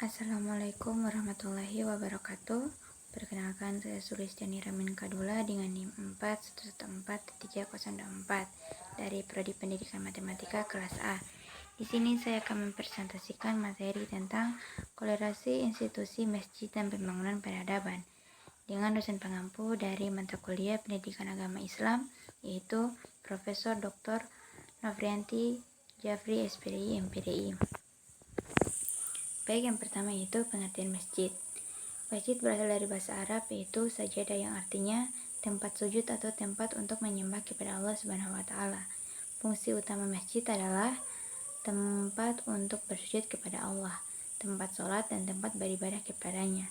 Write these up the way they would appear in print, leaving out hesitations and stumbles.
Assalamualaikum warahmatullahi wabarakatuh. Perkenalkan, saya Sulistiani Ramin Kadula dengan NIM 4114304 dari Prodi Pendidikan Matematika kelas A. Di sini saya akan mempresentasikan materi tentang kolerasi institusi masjid dan pembangunan peradaban dengan dosen pengampu dari mata kuliah Pendidikan Agama Islam, yaitu Profesor Dr. Novrianti Jafri SPDI MPDI. Baik, yang pertama yaitu pengertian masjid. Masjid berasal dari bahasa Arab yaitu sajadah, yang artinya tempat sujud atau tempat untuk menyembah kepada Allah Subhanahu wa taala. Fungsi utama masjid adalah tempat untuk bersujud kepada Allah, tempat sholat dan tempat beribadah kepadanya.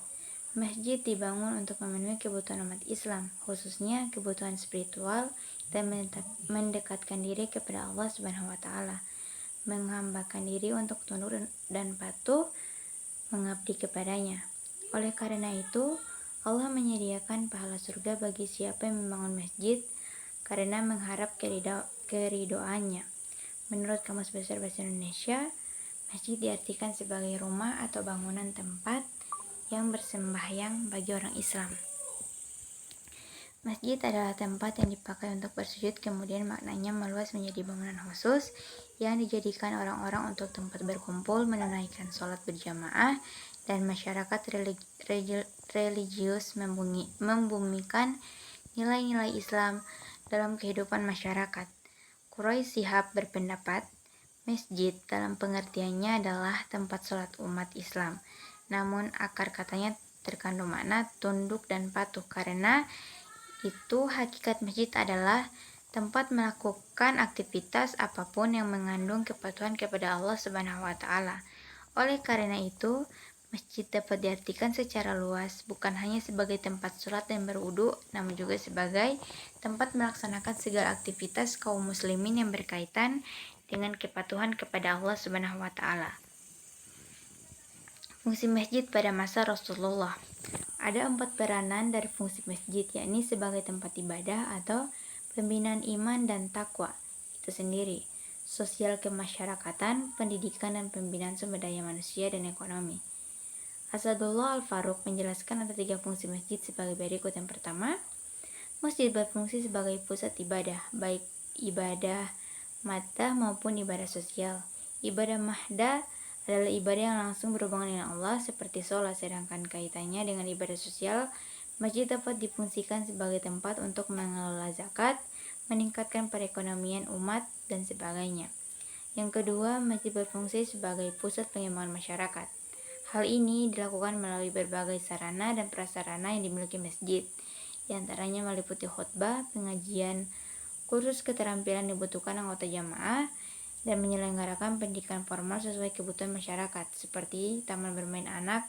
Masjid dibangun untuk memenuhi kebutuhan umat Islam, khususnya kebutuhan spiritual dan mendekatkan diri kepada Allah Subhanahu wa taala, menghambakan diri untuk tunduk dan patuh mengabdi kepadanya. Oleh karena itu, Allah menyediakan pahala surga bagi siapa yang membangun masjid karena mengharap keridoannya. Menurut Kamus Besar Bahasa Indonesia, masjid diartikan sebagai rumah atau bangunan tempat yang bersembahyang bagi orang Islam. Masjid adalah tempat yang dipakai untuk bersujud, kemudian maknanya meluas menjadi bangunan khusus yang dijadikan orang-orang untuk tempat berkumpul, menunaikan sholat berjamaah, dan masyarakat religius membumikan nilai-nilai Islam dalam kehidupan masyarakat. Quraish Shihab berpendapat, masjid dalam pengertiannya adalah tempat sholat umat Islam. Namun akar katanya terkandung makna tunduk dan patuh, karena itu hakikat masjid adalah tempat melakukan aktivitas apapun yang mengandung kepatuhan kepada Allah Subhanahu wa taala. Oleh karena itu, masjid dapat diartikan secara luas, bukan hanya sebagai tempat sholat dan berwudu, namun juga sebagai tempat melaksanakan segala aktivitas kaum muslimin yang berkaitan dengan kepatuhan kepada Allah Subhanahu wa taala. Fungsi masjid pada masa Rasulullah. Ada 4 peranan dari fungsi masjid, yakni sebagai tempat ibadah atau pembinaan iman dan takwa itu sendiri, sosial kemasyarakatan, pendidikan dan pembinaan sumber daya manusia dan ekonomi. Asadullah Al-Faruq menjelaskan ada 3 fungsi masjid sebagai berikut. Yang pertama, masjid berfungsi sebagai pusat ibadah, baik ibadah maddah maupun ibadah sosial. Ibadah mahdah adalah ibadah yang langsung berhubungan dengan Allah seperti sholat, sedangkan kaitannya dengan ibadah sosial, masjid dapat difungsikan sebagai tempat untuk mengelola zakat, meningkatkan perekonomian umat, dan sebagainya. Yang kedua, masjid berfungsi sebagai pusat pengembangan masyarakat. Hal ini dilakukan melalui berbagai sarana dan prasarana yang dimiliki masjid, di antaranya meliputi khutbah, pengajian, kursus keterampilan dibutuhkan anggota jamaah, dan menyelenggarakan pendidikan formal sesuai kebutuhan masyarakat, seperti taman bermain anak,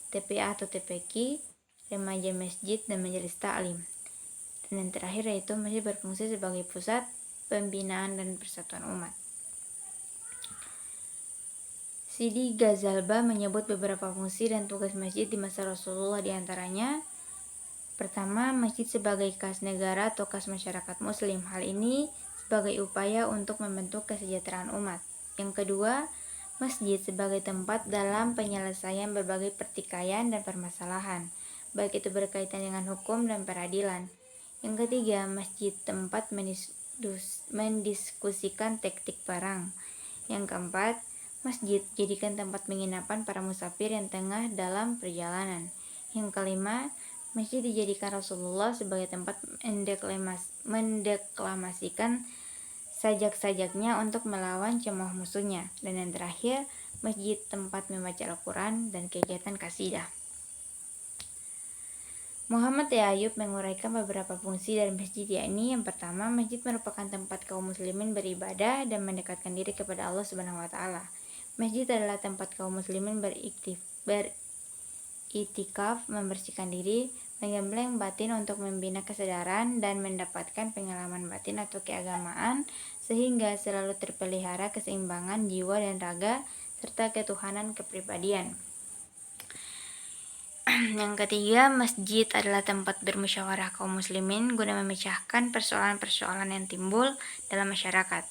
TPA atau TPQ, remaja masjid, dan majelis ta'lim. Dan yang terakhir yaitu masjid berfungsi sebagai pusat pembinaan dan persatuan umat. Sidi Ghazalba menyebut beberapa fungsi dan tugas masjid di masa Rasulullah, diantaranya: pertama, masjid sebagai kas negara atau kas masyarakat muslim. Hal ini sebagai upaya untuk membentuk kesejahteraan umat. Yang kedua, masjid sebagai tempat dalam penyelesaian berbagai pertikaian dan permasalahan, baik itu berkaitan dengan hukum dan peradilan. Yang ketiga, masjid tempat mendiskusikan taktik perang. Yang keempat, masjid jadikan tempat penginapan para musafir yang tengah dalam perjalanan. Yang kelima, masjid dijadikan Rasulullah sebagai tempat mendeklamasikan sajak-sajaknya untuk melawan cemooh musuhnya. Dan yang terakhir, masjid tempat membaca Al-Quran dan kegiatan kasidah. Muhammad Ayub menguraikan beberapa fungsi dari masjid, yakni yang pertama, masjid merupakan tempat kaum muslimin beribadah dan mendekatkan diri kepada Allah Subhanahu wa taala. Masjid adalah tempat kaum muslimin beritikaf, membersihkan diri, menggembleng batin untuk membina kesadaran dan mendapatkan pengalaman batin atau keagamaan, sehingga selalu terpelihara keseimbangan jiwa dan raga serta ketuhanan kepribadian. Yang ketiga, masjid adalah tempat bermusyawarah kaum muslimin guna memecahkan persoalan-persoalan yang timbul dalam masyarakat.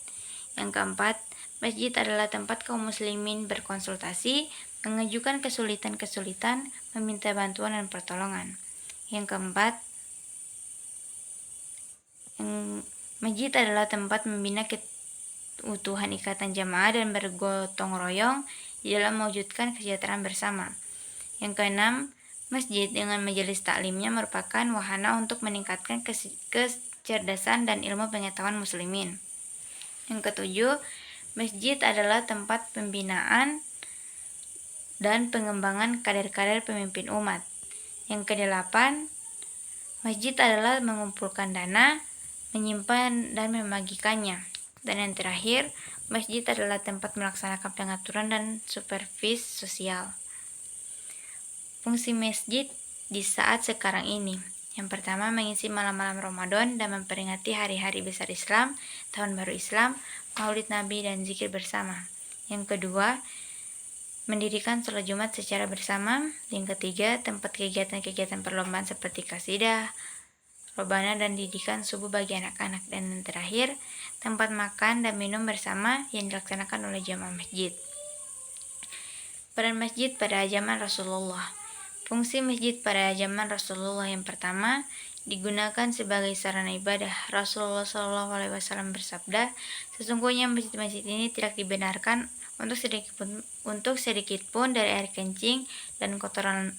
Yang keempat, masjid adalah tempat kaum muslimin berkonsultasi, mengajukan kesulitan-kesulitan, meminta bantuan dan pertolongan. Yang keempat, masjid adalah tempat membina keutuhan ikatan jamaah dan bergotong royong di dalam mewujudkan kesejahteraan bersama. Yang keenam, masjid dengan majelis taklimnya merupakan wahana untuk meningkatkan kecerdasan dan ilmu pengetahuan muslimin. Yang ketujuh, masjid adalah tempat pembinaan dan pengembangan kader-kader pemimpin umat. Yang kedelapan, masjid adalah mengumpulkan dana, menyimpan dan membagikannya. Dan yang terakhir, masjid adalah tempat melaksanakan pengaturan dan supervisi sosial. Fungsi masjid di saat sekarang ini. Yang pertama, mengisi malam-malam Ramadan dan memperingati hari-hari besar Islam, Tahun Baru Islam, Maulid Nabi dan zikir bersama. Yang kedua, mendirikan sholat Jumat secara bersama. Yang ketiga, tempat kegiatan-kegiatan perlombaan seperti kasidah, robana dan didikan subuh bagi anak-anak. Dan yang terakhir, tempat makan dan minum bersama yang dilaksanakan oleh jamaah masjid. Peran masjid pada zaman Rasulullah. Fungsi masjid pada zaman Rasulullah: yang pertama, digunakan sebagai sarana ibadah. Rasulullah SAW bersabda, sesungguhnya masjid-masjid ini tidak dibenarkan untuk sedikit pun dari air kencing dan kotoran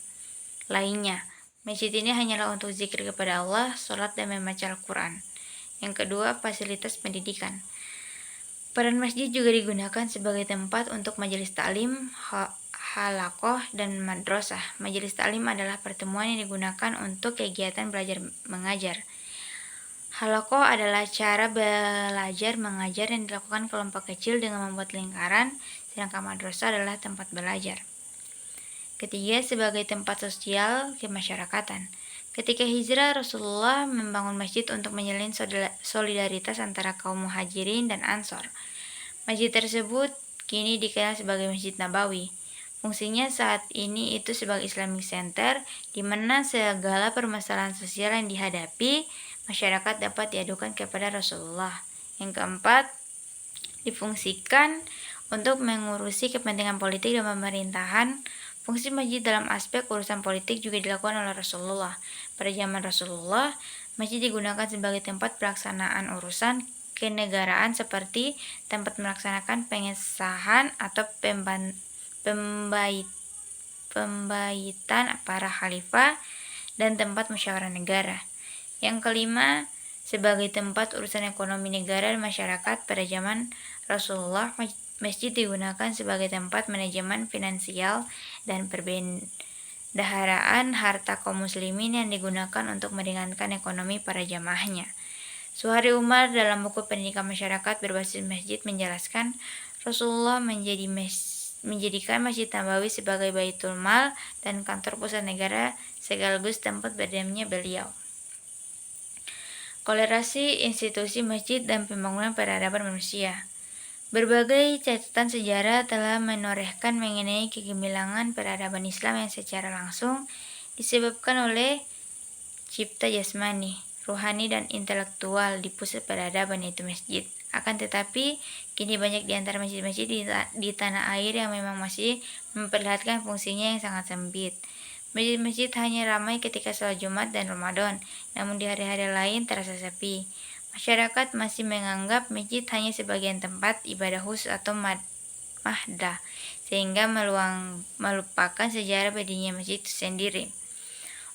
lainnya. Masjid ini hanyalah untuk zikir kepada Allah, sholat dan membaca Al-Quran. Yang kedua, fasilitas pendidikan. Peran masjid juga digunakan sebagai tempat untuk majelis taklim, halaqah dan madrasah. Majelis taklim adalah pertemuan yang digunakan untuk kegiatan belajar mengajar. Halaqah adalah cara belajar mengajar yang dilakukan kelompok kecil dengan membuat lingkaran, sedangkan madrasah adalah tempat belajar. Ketiga, sebagai tempat sosial kemasyarakatan. Ketika hijrah, Rasulullah membangun masjid untuk menjalin solidaritas antara kaum muhajirin dan ansor. Masjid tersebut kini dikenal sebagai Masjid Nabawi. Fungsinya saat ini itu sebagai Islamic Center, di mana segala permasalahan sosial yang dihadapi masyarakat dapat diadukan kepada Rasulullah. Yang keempat, difungsikan untuk mengurusi kepentingan politik dan pemerintahan. Fungsi masjid dalam aspek urusan politik juga dilakukan oleh Rasulullah. Pada zaman Rasulullah, masjid digunakan sebagai tempat pelaksanaan urusan kenegaraan seperti tempat melaksanakan pengesahan atau pembaitan para khalifah dan tempat musyawarah negara. Yang kelima, sebagai tempat urusan ekonomi negara dan masyarakat pada zaman Rasulullah, masjid digunakan sebagai tempat manajemen finansial dan perbendaharaan harta kaum muslimin yang digunakan untuk meringankan ekonomi para jamaahnya. Suhari Umar dalam buku Pendidikan Masyarakat berbasis masjid menjelaskan, Rasulullah menjadikan Masjid Nabawi sebagai Baitul Mal dan kantor pusat negara sekaligus tempat berdiamnya beliau. Kolerasi institusi masjid dan pembangunan peradaban manusia. Berbagai catatan sejarah telah menorehkan mengenai kegemilangan peradaban Islam yang secara langsung disebabkan oleh cipta jasmani, ruhani dan intelektual di pusat peradaban, yaitu masjid. Akan tetapi, kini banyak di antara masjid-masjid di tanah air yang memang masih memperlihatkan fungsinya yang sangat sempit. Masjid-masjid hanya ramai ketika sholat Jumat dan Ramadan, namun di hari-hari lain terasa sepi. Masyarakat masih menganggap masjid hanya sebagian tempat ibadah khusus atau mahdah, sehingga melupakan sejarah berdirinya masjid itu sendiri.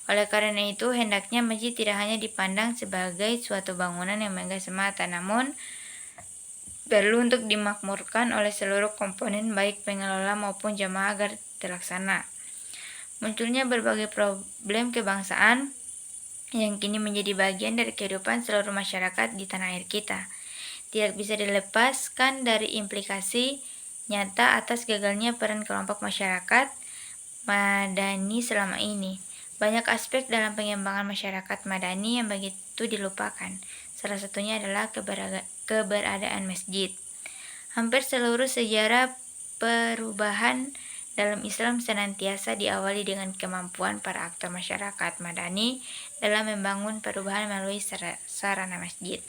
Oleh karena itu, hendaknya masjid tidak hanya dipandang sebagai suatu bangunan yang megah semata, namun perlu untuk dimakmurkan oleh seluruh komponen baik pengelola maupun jamaah agar terlaksana. Munculnya berbagai problem kebangsaan yang kini menjadi bagian dari kehidupan seluruh masyarakat di tanah air kita, tidak bisa dilepaskan dari implikasi nyata atas gagalnya peran kelompok masyarakat madani selama ini. Banyak aspek dalam pengembangan masyarakat madani yang begitu dilupakan. Salah satunya adalah keberadaan masjid. Hampir seluruh sejarah perubahan dalam Islam senantiasa diawali dengan kemampuan para aktor masyarakat madani dalam membangun perubahan melalui sarana masjid.